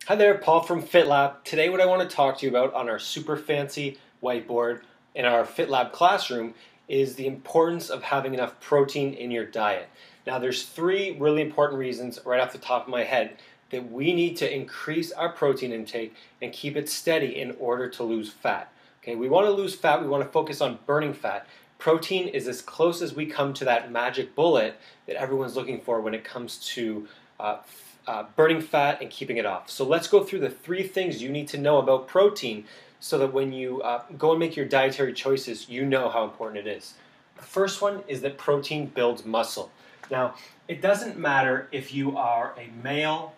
Hi there, Paul from FitLab. Today what I want to talk to you about on our super fancy whiteboard in our FitLab classroom is the importance of having enough protein in your diet. Now there's three really important reasons right off the top of my head that we need to increase our protein intake and keep it steady in order to lose fat. Okay, we want to lose fat, we want to focus on burning fat. Protein is as close as we come to that magic bullet that everyone's looking for when it comes to burning fat and keeping it off. So let's go through the three things you need to know about protein so that when you go and make your dietary choices, you know how important it is. The first one is that protein builds muscle. Now, it doesn't matter if you are a male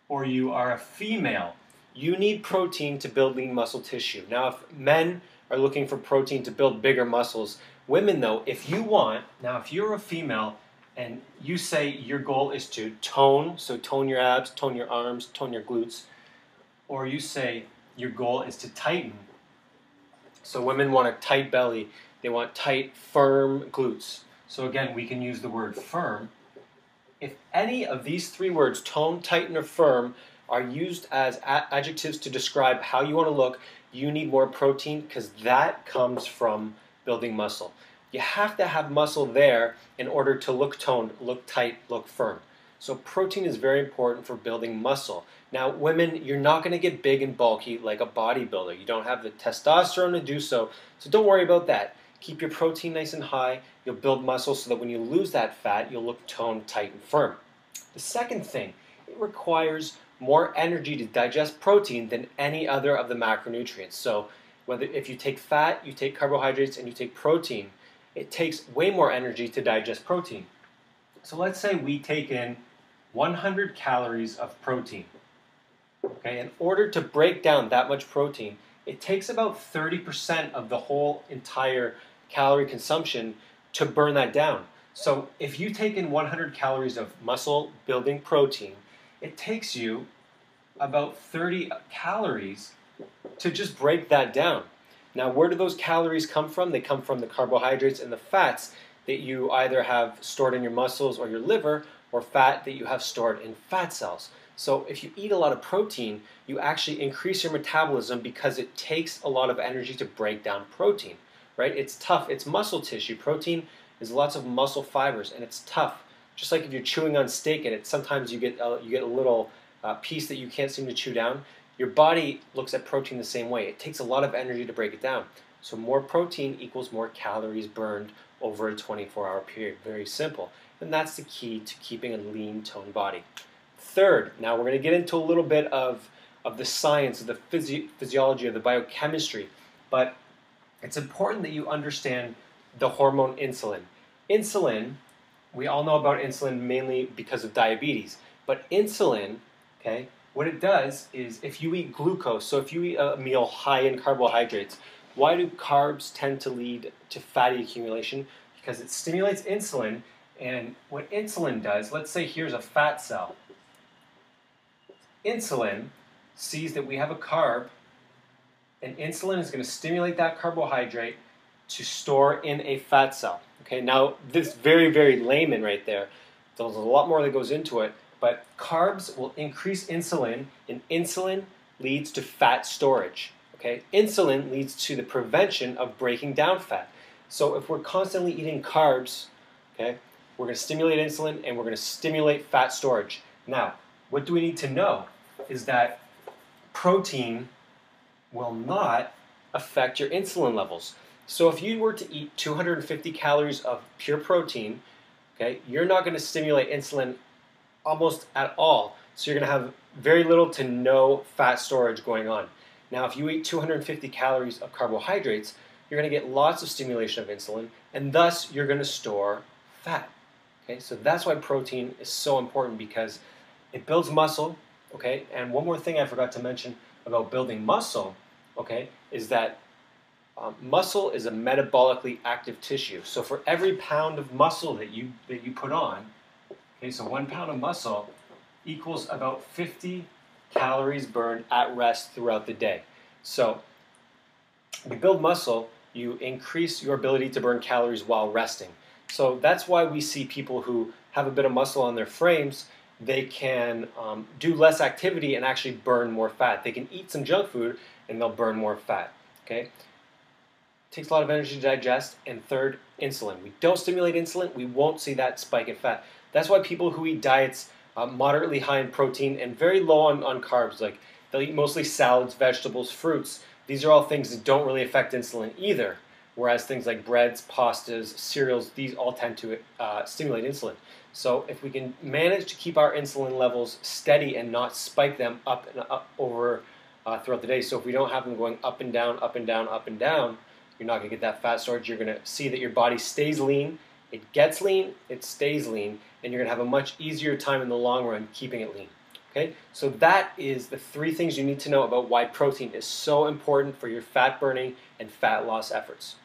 or you are a female. You need protein to build lean muscle tissue. Now, if men are looking for protein to build bigger muscles, women though, if you're a female, and you say your goal is to tone, so tone your abs, tone your arms, tone your glutes, or you say your goal is to tighten, so women want a tight belly, they want tight, firm glutes. So again, we can use the word firm. If any of these three words, tone, tighten, or firm, are used as adjectives to describe how you want to look, you need more protein because that comes from building muscle. You have to have muscle there in order to look toned, look tight, look firm. So protein is very important for building muscle. Now women, you're not going to get big and bulky like a bodybuilder. You don't have the testosterone to do so, so don't worry about that. Keep your protein nice and high, you'll build muscle so that when you lose that fat, you'll look toned, tight, and firm. The second thing, it requires more energy to digest protein than any other of the macronutrients. So if you take fat, you take carbohydrates, and you take protein, it takes way more energy to digest protein. So let's say we take in 100 calories of protein. Okay, in order to break down that much protein, it takes about 30% of the whole entire calorie consumption to burn that down. So if you take in 100 calories of muscle building protein, it takes you about 30 calories to just break that down. Now, where do those calories come from? They come from the carbohydrates and the fats that you either have stored in your muscles or your liver, or fat that you have stored in fat cells. So if you eat a lot of protein, you actually increase your metabolism because it takes a lot of energy to break down protein, right? It's tough. It's muscle tissue. Protein is lots of muscle fibers, and it's tough. Just like if you're chewing on steak and sometimes you get a little piece that you can't seem to chew down, your body looks at protein the same way. It takes a lot of energy to break it down. So more protein equals more calories burned over a 24-hour period. Very simple. And that's the key to keeping a lean, toned body. Third, now we're going to get into a little bit of the science, of the physiology, of the biochemistry. But it's important that you understand the hormone insulin. Insulin, we all know about insulin mainly because of diabetes. But insulin, okay, what it does is if you eat glucose, so if you eat a meal high in carbohydrates, why do carbs tend to lead to fatty accumulation? Because it stimulates insulin, and what insulin does, let's say here's a fat cell. Insulin sees that we have a carb, and insulin is going to stimulate that carbohydrate to store in a fat cell. Okay, now this very, very layman right there, there's a lot more that goes into it, but carbs will increase insulin, and insulin leads to fat storage. Okay? Insulin leads to the prevention of breaking down fat. So if we're constantly eating carbs, okay, we're going to stimulate insulin and we're going to stimulate fat storage. Now, what do we need to know is that protein will not affect your insulin levels. So if you were to eat 250 calories of pure protein, okay, you're not going to stimulate insulin almost at all. So you're going to have very little to no fat storage going on. Now, if you eat 250 calories of carbohydrates, you're going to get lots of stimulation of insulin, and thus you're going to store fat. Okay, so that's why protein is so important, because it builds muscle. Okay, and one more thing I forgot to mention about building muscle, okay, is that muscle is a metabolically active tissue. So for every pound of muscle that you put on, okay, so 1 pound of muscle equals about 50 calories burned at rest throughout the day. So you build muscle, you increase your ability to burn calories while resting. So that's why we see people who have a bit of muscle on their frames they can do less activity and actually burn more fat. They can eat some junk food and they'll burn more fat. Okay? Takes a lot of energy to digest. And third, insulin. We don't stimulate insulin, we won't see that spike in fat. That's why people who eat diets moderately high in protein and very low on carbs, like they'll eat mostly salads, vegetables, fruits. These are all things that don't really affect insulin either. Whereas things like breads, pastas, cereals, these all tend to stimulate insulin. So if we can manage to keep our insulin levels steady and not spike them up and up over throughout the day, so if we don't have them going up and down, up and down, up and down, you're not going to get that fat storage. You're going to see that your body stays lean, it gets lean, it stays lean, and you're going to have a much easier time in the long run keeping it lean. Okay? So that is the 3 things you need to know about why protein is so important for your fat burning and fat loss efforts.